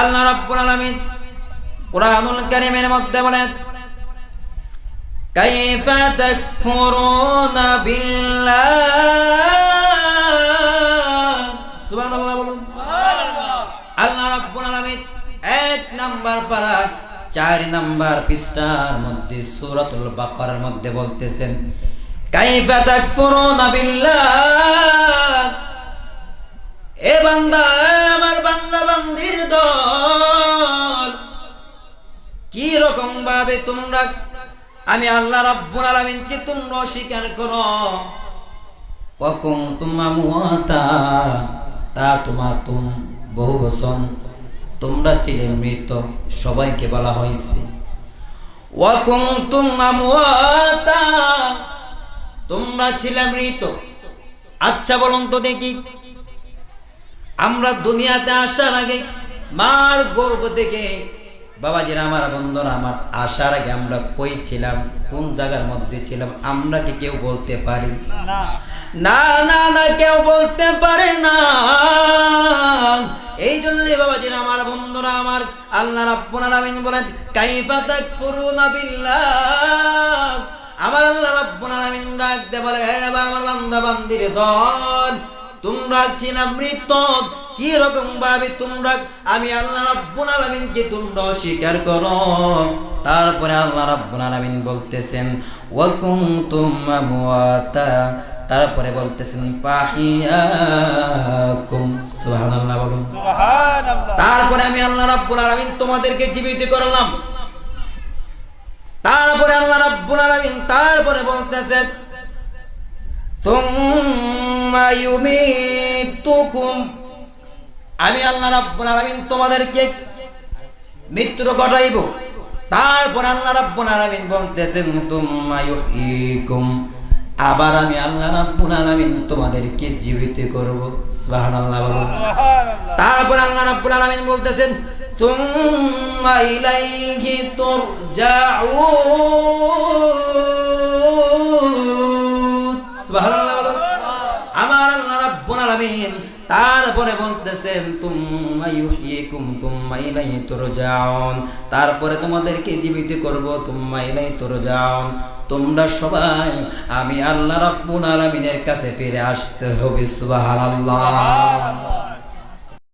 আল্লাহ রাব্বুল আলামিন কুরআনুল কারীমের মধ্যে বলেন কাইফা তাকফুরুনা বিল্লাহ সুবহানাল্লাহ বলুন সুবহানাল্লাহ। আল্লাহ রাব্বুল আলামিন 1 নাম্বার পারা 4 নাম্বার পৃষ্ঠার মধ্যে সূরাতুল বাকারার মধ্যে বলতেছেন কাইফা তাকফুরুনা বিল্লাহ। এ বান্দা, আমার বান্দা বান্দির দল, কি রকম ভাবে তোমরা আমি আল্লাহ রাব্বুল আলামিনকে তোমরা অস্বীকার করো। ওয়া কুনতুম আমওয়াতা, তা তুম বহুবচন, তোমরা ছিলে মৃত, সবাইকে বলা হয়েছে। ওয়া কুনতুম আমওয়াতা, তোমরা ছিলে মৃত। আচ্ছা বলুন তো দেখি, আমরা দুনিয়াতে আসার আগে মার গর্ভ থেকে, বাবাজিরা আমার বন্ধুরা আমার, আসার আগে আমরা কই ছিলাম, কোন জায়গার মধ্যে ছিলাম, আমরা কি কেউ বলতে পারি? না না না, কেউ বলতে পারে না। এই জন্য বাবাজিরা আমার বন্ধুরা আমার, আল্লাহ রাব্বুল আলামিন বলেন কাইফা তাকফুরুনা বিল্লাহ। আমার আল্লাহ রাব্বুল আলামিন ডাকতে বলে, হে আমার বান্দা বান্দির দল, তোমরা ছিলা মৃত, কি রকম ভাবে তোমরা আমি আল্লাহ রাব্বুল আলামিনকে তোমরা অস্বীকার করো। তারপরে আল্লাহ রাব্বুল আলামিন বলতেছেন ওয়া কুনতুম আমওয়াতা, তারপরে বলতেছেন ফাহিয়াকুম, সুবহানাল্লাহ বলুন সুবহানাল্লাহ। তারপরে আমি আল্লাহ রাব্বুল আলামিন তোমাদেরকে জীবিত করলাম। তারপরে আল্লাহ রাব্বুল আলামিন তারপরে বলতেছেন তুম্মা ইউমিতুকুম, আমি আল্লাহ রাব্বুল আলামিন তোমাদেরকে মৃত্যু ঘটাইব। তারপর আল্লাহ রাব্বুল আলামিন বলতেছেন তুম্মা ইউহয়িকুম, আবার আমি আল্লাহ রাব্বুল আলামিন তোমাদেরকে জীবিত করব। সুবহানাল্লাহ বলুন সুবহানাল্লাহ। তারপর আল্লাহ রাব্বুল আলামিন বলতেছেন তুম্মা ইলাইহি তুরজাউন। সুবহানাল্লাহ বলুন। আমার আল্লাহ রাব্বুল আলামিন তারপরে বলতেছেন তুম্মা ইউহয়িকুম তুম্মা ইলাইহি তুরজাউন, তারপরে তোমাদেরকে জীবিত করব, তুম্মা ইলাইহি তুরজাউন, তোমরা সবাই আমি আল্লাহ রাব্বুল আলামিনের কাছে ফিরে আসতে হবে। সুবহানাল্লাহ।